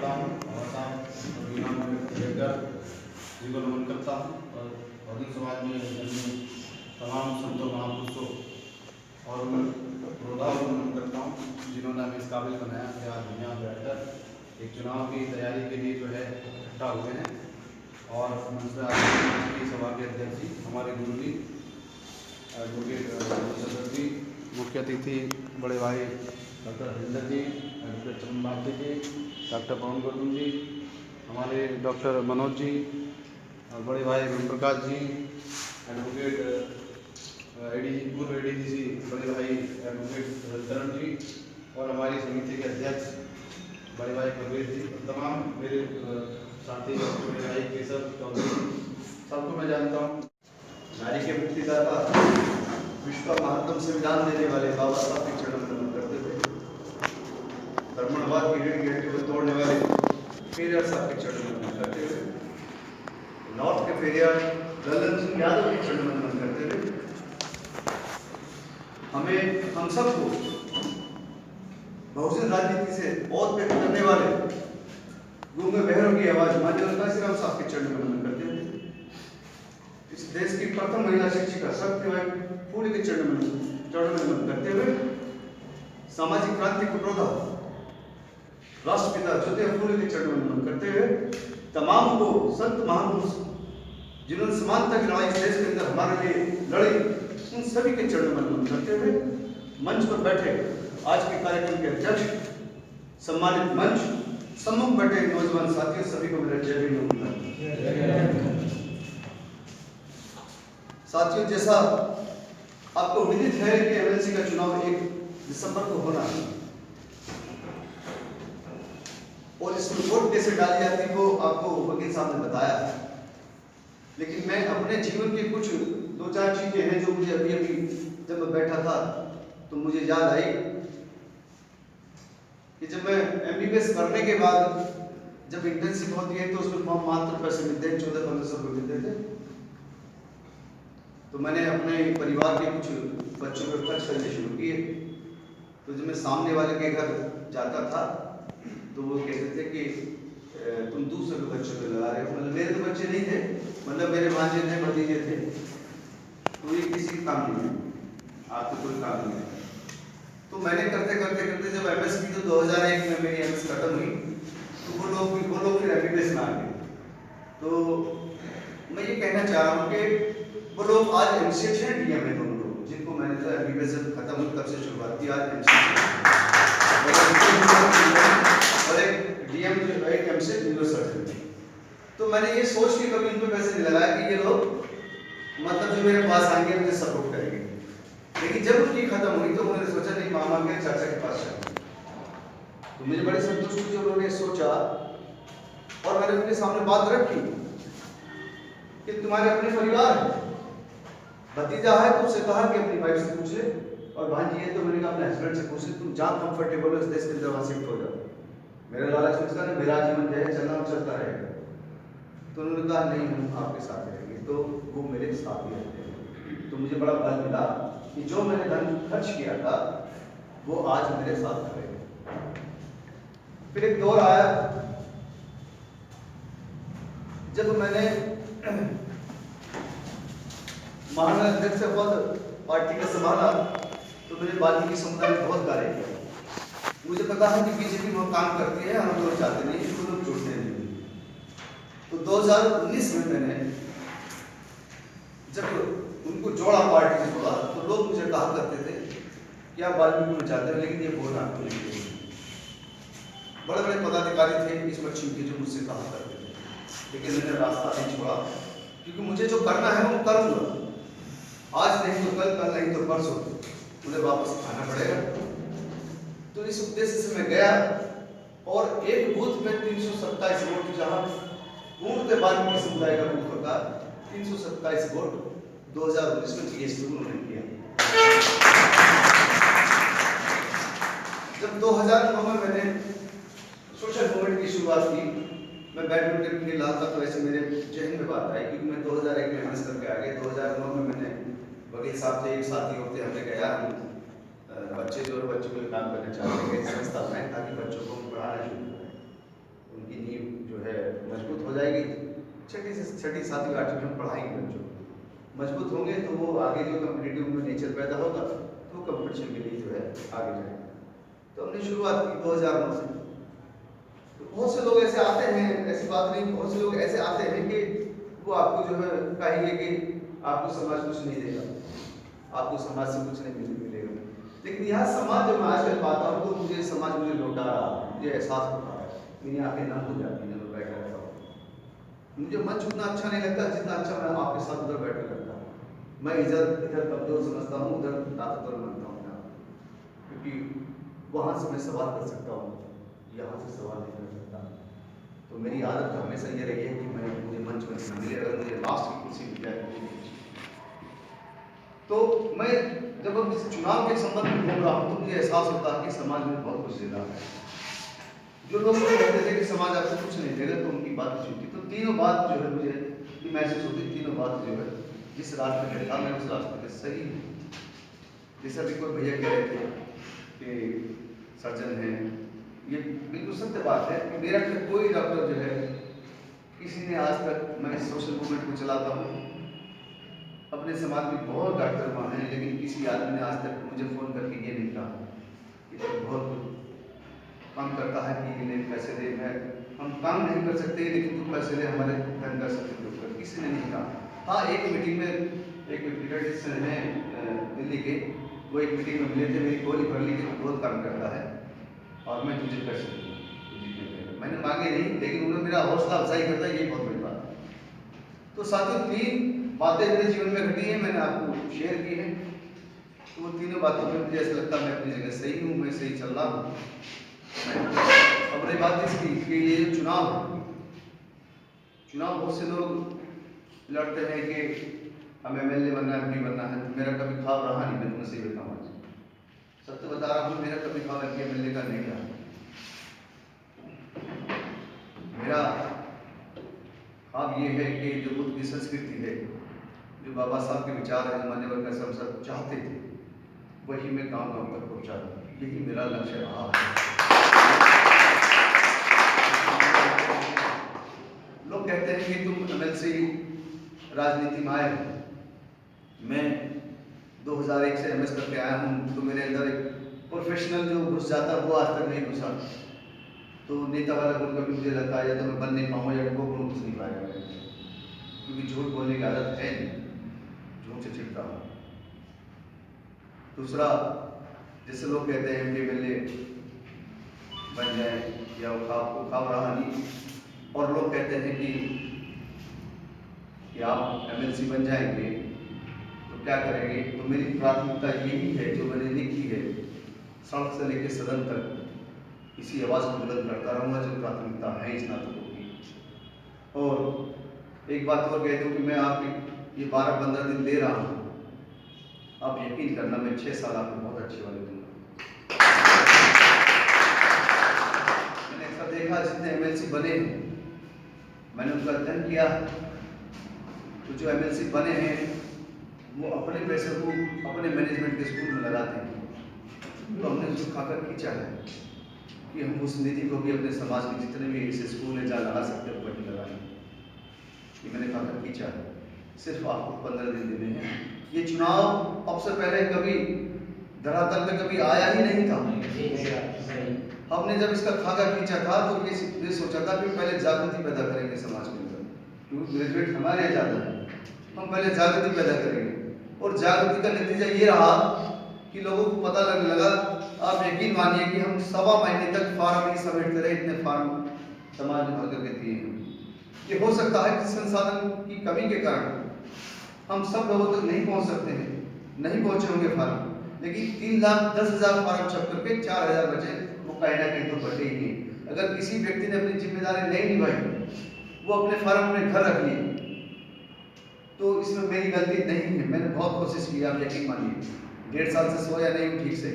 करता हूँ और अम्बेडकर जी को नमन करता हूँ और बहुजन समाज में जन्मे तमाम संतों महापुरुषों और योद्धाओं को नमन करता हूँ जिन्होंने हमें इस काबिल बनाया कि आज दुनिया में बैठकर एक चुनाव की तैयारी के लिए जो है इकट्ठा हुए हैं। और की सभा के अध्यक्ष जी हमारे गुरु जी एडवोकेट जी, मुख्य अतिथि बड़े भाई डॉक्टर हरिंदर जी, एडवोकेट चमन भारती जी, डॉक्टर पवन गुरु जी, हमारे डॉक्टर मनोज जी, बड़े भाई ओम प्रकाश जी, एडवोकेट पूर्व ADGC बड़े भाई एडवोकेट करण जी, और हमारी समिति के अध्यक्ष बड़े भाई कबीर जी, तमाम मेरे साथी बड़े भाई केशव चौधरी, सबको मैं जानता हूँ। नारी के मुक्तिदाता, विश्व का महानतम संविधान देने वाले बाबा साहब के चरण नमन करते थे। ब्राह्मणवाद की रीढ़ की हड्डी को तोड़ने वाले पेरियार साहब के चरण नमन करते हुए, नॉर्थ के पेरियार ललन सिंह यादव के चरण नमन करते हुए, हम सबको बहुजन राजनीति से बहुत पे करने वाले गूंगे बहरों की आवाज मान्य श्रीराम साहब के चरण नमन करते हुए, इस देश की प्रथम महिला शिक्षिका सत्यवाई फूले के चरण नमन करते हुए, सामाजिक क्रांति को प्रोधा राष्ट्रपिता ज्योतिबा फूले के चरण नमन करते हुए, तमाम को संत महापुरुष जिन्होंने समानता की लड़ाई इस देश के अंदर हमारे लिए लड़ी, उन सभी के चरण नमन करते हुए, मंच पर बैठे आज के कार्यक्रम के अध्यक्ष, सम्मानित मंच, सम्मुख बैठे नौजवान साथियों, सभी को मेरा जय भीम नमन। साथियों, जैसा आपको विदित है कि MLC का चुनाव 1 दिसंबर को होना है और इसमें वोट कैसे डाली जाती है वो आपको वकील साहब ने बताया, लेकिन मैं अपने जीवन की कुछ 2-4 चीजें हैं जो मुझे अभी जब मैं बैठा था तो मुझे याद आई कि जब मैं MBBS करने के बाद जब इंटर्नशिप होती है तो उसमें मात्र पैसे मिलते हैं, 1400-1500 रुपये मिलते थे। तो मैंने अपने परिवार के कुछ बच्चों पर खर्च करने शुरू किए। तो जब मैं सामने वाले के घर जाता था तो वो कहते थे कि तुम दूसरे के बच्चों पे लगा रहे हो, मतलब मेरे तो बच्चे नहीं थे, मतलब मेरे भांजे थे, भतीजे थे, तो ये किसी काम नहीं है, आपको कोई काम नहीं है। तो मैंने करते जब MS की तो 2001 में मेरी MS खत्म हुई तो वो लोग फिर MBBS में आ गए। तो मैं ये कहना चाह रहा हूँ कि वो लोग आज MCH हैं, DM है दोनों लोग, जिनको मैंने तो MBBS खत्म हुई तब से शुरुआत की, आज MCH और एक DM एक MCH यूनिवर्सिटी। तो मैंने ये सोच के कभी इन पे पैसे नहीं लगाया कि ये लोग मतलब जो मेरे पास आएंगे मुझे सपोर्ट करेंगे, लेकिन जब उनकी खत्म हुई तो मैंने सोचा नहीं, मामा के चाचा के पास जाऊँ। तो मुझे बड़ी संतुष्टि जो उन्होंने सोचा और मैंने उनके सामने बात रखी कि तुम्हारे अपने परिवार है, भतीजा है तो उससे कहा कि अपनी वाइफ से पूछ ले, और भांजी है तो मैंने कहा अपने हस्बैंड से पूछ ले, तुम जहाँ कंफर्टेबल हो इस देश के अंदर वहाँ शिफ्ट हो जाओ। मेरा लालच सोचता ना मेरा जीवन जो है चलता रहेगा। तो उन्होंने कहा नहीं, हम आपके साथ रहेंगे, तो वो मेरे साथ ही रहते हैं। तो मुझे बड़ा बल मिला कि जो मैंने धन खर्च किया था वो आज मेरे साथ रहेगा। फिर एक दौर आया जब मैंने महानगर से पद पार्टी का संभाला तो मैंने वाल्मीकि समुदाय में बहुत कार्य किया। मुझे पता है कि BJP वो काम करती है, हम लोग चाहते नहीं, इसको लोग जोड़ते नहीं। तो 2019 में मैंने जब उनको जोड़ा, पार्टी से जोड़ा, तो लोग मुझे कहा करते थे कि आप वाल्मीकि में जाते हो, लेकिन ये बोलना आपको नहीं। बड़े बड़े पदाधिकारी थे इस पश्चिम के जो मुझसे कहा करते थे, लेकिन मैंने रास्ता नहीं छोड़ा, क्योंकि मुझे जो करना है वो करूँगा। आज नहीं तो कल नहीं तो परसों मुझे वापस आना पड़ेगा। तो इस उद्देश्य से मैं गया और एक बूथ में 327 वोट, जहां पूर्ण वाल्मीकि समुदाय का बूथ होता, 327 वोट 2019 में BSP को उन्होंने किया। जब 2009 में मैंने सोशल मूवमेंट की शुरुआत की, मैं बैडमिंटन के लिए लाता तो ऐसे मेरे जहन में बात आई, क्योंकि मैं 2001 में MS करके आ गया। 2009 में मैंने वकील साहब से एक साथी होते हमने गया, हम बच्चे जो बच्चों के लिए काम करना चाहते हैं संस्था में, ताकि बच्चों को पढ़ाना शुरू करें, की नींव जो है मजबूत हो जाएगी। छठी से छठी 7वीं 8वीं में पढ़ाएंगे बच्चों को, मजबूत होंगे तो वो आगे जो कम्पिटिटिव में नेचर पैदा होगा तो कंपटीशन के लिए जो है आगे जाएगा। तो हमने शुरुआत की 2009 से। तो बहुत से लोग ऐसे आते हैं, ऐसी बात नहीं, बहुत से लोग ऐसे आते हैं कि वो आपको जो है कहेंगे कि आपको समाज कुछ नहीं देगा, आपको समाज से कुछ नहीं मिलेगा। लेकिन यह समाज जब मैं आजकल पाता हूँ तो मुझे समाज मुझे लौटा रहा है, मुझे एहसास होता है, मेरी आंखें नम हो जाती हैं जब बैठा रहता हूँ। मुझे मंच उतना अच्छा नहीं लगता जितना अच्छा मैं आपके साथ उधर बैठ कर लगता हूँ। मैं इधर कमजोर समझता हूँ, उधर ताकतवर मानता हूँ, क्योंकि वहाँ से मैं सवाल कर सकता हूँ, यहाँ से सवाल नहीं कर सकता। तो मेरी आदत हमेशा ये रही है कि मुझे मंच में मिले, अगर मुझे लास्ट की कुर्सी मिल जाए। तो मैं जब अब इस चुनाव के संबंध में बोल रहा हूँ तो मुझे एहसास होता है कि समाज में बहुत कुछ दे रहा है। जो लोग कहते थे कि समाज आपको कुछ नहीं देगा तो उनकी बात झूठी। तो तीनों बात जो है मुझे ये महसूस होती, तीनों बात जो है जिस रास्ते में था मैं उस रास्ते पे सही हूँ। जैसा भी कोई भैया कह रहे थे कि सर्जन है, ये बिल्कुल सत्य बात है कि मेरा कोई डॉक्टर जो है किसी ने आज तक, मैं सोशल मूवमेंट को चलाता हूँ, अपने समाज में बहुत डॉक्टर वहाँ हैं, लेकिन किसी आदमी ने आज तक मुझे फ़ोन करके ये नहीं कहा कि तो बहुत काम करता है कि ये पैसे दे, मैं हम काम नहीं कर सकते लेकिन तू पैसे दे, हमारे धन कर सकते डॉक्टर, किसी ने नहीं कहा। हाँ, एक मीटिंग में एक पीडियाट्रिशियन है दिल्ली के, वो एक मीटिंग में मिले थे, मेरी गोली भर ली कि तू बहुत काम करता है और मैं तुझे पैसे दूँगा। मैंने मांगे नहीं, लेकिन उन्होंने मेरा हौसला अफजाई करता है, ये बहुत बड़ी बात है। तो साथियों, 3 बातें मेरे जीवन में घटी हैं, मैंने आपको शेयर की हैं। तो वो तीनों बातों में मुझे ऐसा लगता है मैं अपनी जगह सही हूँ, मैं सही चल रहा हूँ। अब रही बात इसकी कि ये जो चुनाव है, चुनाव बहुत से लोग लड़ते हैं कि हमें एमएलए बनना है, एमपी बनना है। तो मेरा कभी ख्वाब रहा नहीं, मैं तुम्हें सही बताऊँ, सत्य बता रहा हूँ, मेरा कभी ख्वाब एमपी एमएलए का नहीं रहा। मेरा ख्वाब ये है कि जो बुद्ध की संस्कृति है, जो बाबा साहब के विचार है, मान्यवर का सब चाहते थे, वही मैं गाँव-गाँव तक पहुँचा दूँ, यही मेरा लक्ष्य रहा है। लोग कहते हैं कि तुम एमएलसी राजनीति में आए हो, मैं 2001 से एमएस करके आया हूँ, तो मेरे अंदर एक प्रोफेशनल जो घुस जाता है वो आज तक नहीं घुसा। तो नेता वाला गुण कभी मुझे लगता है या तो मैं बन नहीं पाऊँगा या वो गुण घुस नहीं पाएगा, क्योंकि झूठ बोलने की आदत है नहीं, झूठ से चिढ़ता हूँ। दूसरा, जैसे लोग कहते हैं कि एमएलए बन जाए या वो ख्वाब रहा नहीं, और लोग कहते हैं कि आप एमएलसी बन जाएंगे तो क्या करेंगे। तो मेरी प्राथमिकता यही है जो मैंने लिखी है, सड़क से लेकर सदन तक इसी आवाज़ को बुलंद करता रहूँगा, जो प्राथमिकता है स्नातकों की। और एक बात और कह दूँ कि मैं आपकी ये 12-15 दिन दे रहा हूँ, आप यकीन करना मैं 6 साल आपको बहुत अच्छे वाले दूंगा। मैंने अक्सर देखा जितने एमएलसी बने हैं, मैंने उनका अध्ययन किया, तो जो एमएलसी बने हैं वो अपने पैसे को अपने मैनेजमेंट के स्कूल में लगाते हैं। तो हमने उसको खाकर खींचा है कि हम उस निधि को भी अपने समाज के जितने भी ऐसे स्कूल हैं जहाँ लगा सकते हैं वहीं लगाएं। ये मैंने खाकर खींचा है, सिर्फ आपको 15 दिन देने हैं। ये चुनाव अब से पहले कभी धरातल पे कभी आया ही नहीं था। हमने जब इसका खाका खींचा था तो ये सोचा था कि पहले जागृति पैदा करेंगे समाज के अंदर, क्योंकि ग्रेजुएट हमारे यहाँ ज़्यादा है, हम पहले जागृति पैदा करेंगे। और जागृति का नतीजा ये रहा कि लोगों को पता लगने लगा। आप यकीन मानिए कि हम 1.25 महीने तक फार्म नहीं समेटते रहे, इतने फार्म समाज में भर करके दिए हैं। ये हो सकता है कि संसाधन की कमी के कारण हम सब लोगों तक नहीं पहुंच सकते हैं, नहीं पहुंचे होंगे फार्म, लेकिन 3,10,000 फार्म छप करके 4,000 बचे, वो कहीं ना कहीं तो बचे ही नहीं। अगर किसी व्यक्ति ने अपनी जिम्मेदारी नहीं निभाई, वो अपने फार्म अपने घर रख लिए, तो इसमें मेरी गलती नहीं है। मैंने बहुत कोशिश की, आप यकीन मानिए 1.5 साल से सोया नहीं हूँ ठीक से।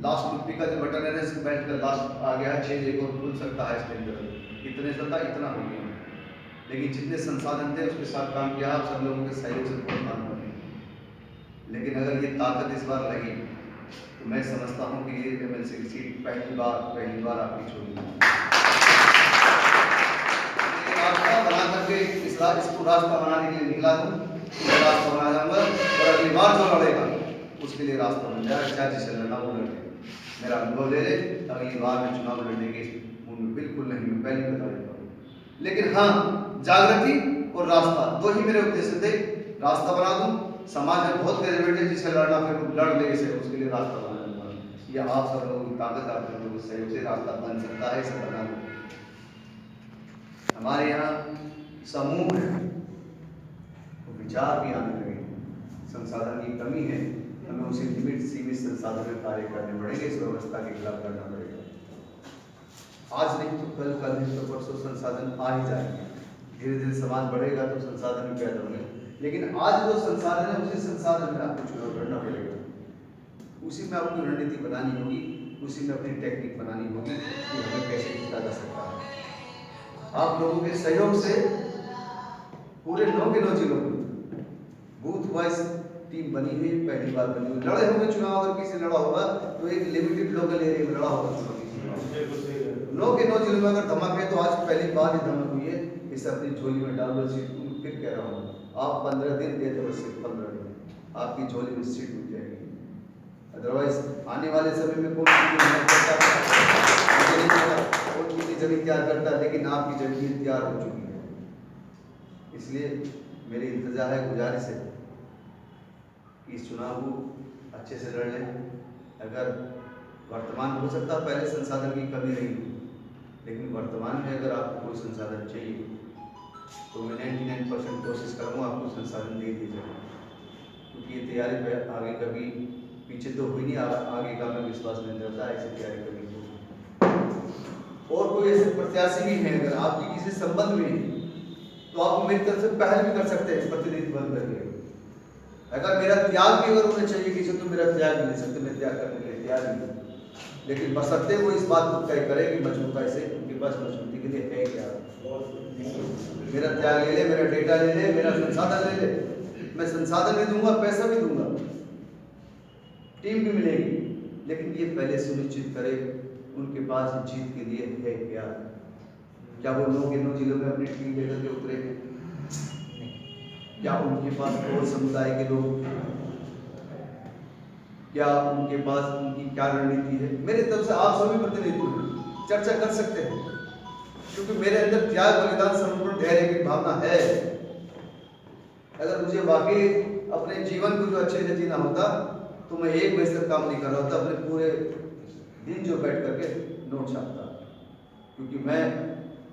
लास्ट टूपी का जो बटन है ना, इसके बेल्ट का लास्ट आ गया है, 6 एक और खुल सकता है इसके अंदर, इतने से था इतना हो गया। लेकिन जितने संसाधन थे उसके साथ काम किया, आप सब लोगों के सहयोग से बहुत काम करें। लेकिन अगर ये ताकत इस बार लगी तो मैं समझता हूँ कि ये एमएलसी की सीट पहली बार आपकी छोड़ी। रास्ता बना करके इसको रास्ता बनाने के लिए निकला हूँ, रास्ता बना जाऊंगा और अगली बार जो लड़ेगा उसके लिए रास्ता बन जाएगा, चाहे जिसे लड़ना वो लड़े। मेरा अनुभव ले ले, अगली बार में चुनाव लड़ने के मूड में बिल्कुल नहीं, मैं पहले बता देता हूँ। लेकिन हाँ, जागृति और रास्ता दो ही मेरे उद्देश्य थे। रास्ता बना दूं, समाज में बहुत गरीब है जिसे लड़ना फिर लड़ ले, इसे उसके लिए रास्ता बना दूंगा। ये आप सब लोगों की ताकत, आप लोगों के सहयोग से रास्ता बन सकता है, इसे बना दूं। हमारे यहाँ समूह है, तो विचार भी आने लगे, संसाधन की कमी है, हमें उसी सीमित संसाधन में कार्य करने पड़ेंगे, इस व्यवस्था के खिलाफ करना पड़ेगा। आज नहीं तो कल, कल नहीं तो परसों संसाधन आ ही जाएंगे। धीरे धीरे समाज बढ़ेगा तो संसाधन भी पैदा होंगे, लेकिन आज जो संसाधन है उसी संसाधन में आपको चुनाव करना पड़ेगा, उसी में आपको रणनीति बनानी होगी, उसी में अपनी टेक्निक बनानी होगी कि हमें कैसे जीता जा सकता है। आप लोगों के सहयोग से पूरे 9 के 9 जिलों में बूथ वाइज टीम बनी हुई, पहली बार बनी हुई। लड़े होंगे चुनाव, अगर किसी लड़ा होगा तो एक लिमिटेड लोकल एरिया में लड़ा होगा चुनाव। 9 के 9 जिलों में अगर धमक है तो आज पहली बार ही धमक हुई है। इसे अपनी झोली में डाल लो सीट। फिर कह रहा हूँ, आप 15 दिन दे दो, सिर्फ 15 दिन आपकी झोली में सीट मिल जाएगी। अदरवाइज आने वाले समय में कौन कितनी जमीन तैयार करता है, लेकिन आपकी जमीन तैयार हो चुकी है। इसलिए मेरी इंतजार है, गुजारिश है कि इस चुनाव को अच्छे से लड़ लें। अगर वर्तमान हो सकता है पहले संसाधन की कमी रही, लेकिन वर्तमान में अगर आपको कोई संसाधन चाहिए तो मैं 99% कोशिश करूँगा आपको संसाधन दे दिए जाए, क्योंकि ये तैयारी आगे कभी पीछे तो हुई नहीं, आगे का मैं विश्वास नहीं रहता, ऐसी तैयारी कभी हो। और कोई ऐसे प्रत्याशी भी हैं, अगर आपकी किसी संबंध में तो आप मेरी तरफ से पहल भी कर सकते हैं प्रतिनिधि बन करके। अगर मेरा त्याग भी अगर उन्हें चाहिए किसी तो मेरा त्याग भी ले सकते, मैं त्याग करने के लिए तैयार नहीं, लेकिन बशर्ते वो इस बात को तय करे कि मजबूती से उनके पास मजबूती के लिए है क्या। मेरा त्याग ले ले, मेरा डेटा ले ले, मेरा संसाधन ले ले, मैं संसाधन भी दूंगा, पैसा भी दूंगा, टीम भी मिलेगी, लेकिन ये पहले सुनिश्चित करे उनके पास जीत के लिए है क्या। क्या वो 9 के 9 जिलों में अपनी टीम लेकर के उतरे हैं? क्या उनके पास और समुदाय के लोग, क्या उनके पास उनकी क्या रणनीति है? मेरी तरफ से आप सभी प्रतिनिधि चर्चा कर सकते हैं, क्योंकि मेरे अंदर त्याग, बलिदान, समर्पण, धैर्य की भावना है। अगर मुझे वाकई अपने जीवन को जो अच्छे से जीना होता तो मैं 1 बजे तक काम नहीं कर रहा होता, अपने पूरे दिन जो बैठ करके नोट छापता, क्योंकि मैं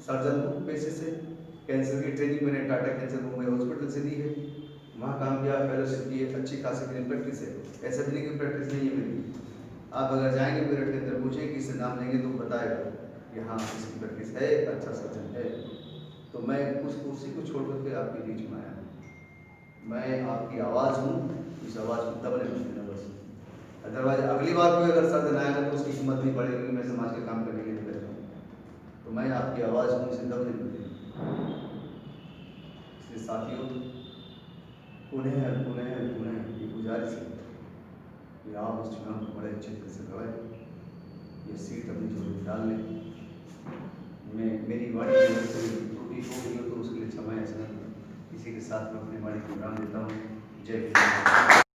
सर्जन हूँ पेशे से। कैंसर की ट्रेनिंग मैंने टाटा कैंसर मुंबई हॉस्पिटल से दी है, वहाँ काम किया, फेलोशिप की, अच्छी खासी मेरी प्रैक्टिस है। ऐसा भी नहीं कि प्रैक्टिस नहीं है मेरी। आप अगर जाएंगे मेरठ के अंदर, पूछेंगे किससे नाम लेंगे तो बताएगा कि हाँ इसकी प्रैक्टिस है, अच्छा सर्जन है। तो मैं उस कुर्सी को छोड़ करके आपके बीच में आया, मैं आपकी आवाज़ हूँ, इस आवाज़ को दबने मत देना बस। अदरवाइज अगली बार कोई अगर सर्जन आएगा तो उसकी हिम्मत नहीं बढ़ेगी कि मैं समाज के काम करने के लिए बैठा हूँ। तो मैं आपकी आवाज़ हूँ, इसे दबने मत देना। इसलिए साथियों, पुनः ये गुजारिश है कि आप इस चुनाव को बड़े अच्छे तरह से लड़ें, ये सीट अपनी झोली में डाल लें। मैं मेरी वाणी में त्रुटि हो गई हो तो उसके लिए क्षमा याचना, इसी के साथ मैं अपनी वाणी को विराम देता हूँ। जय हिंद।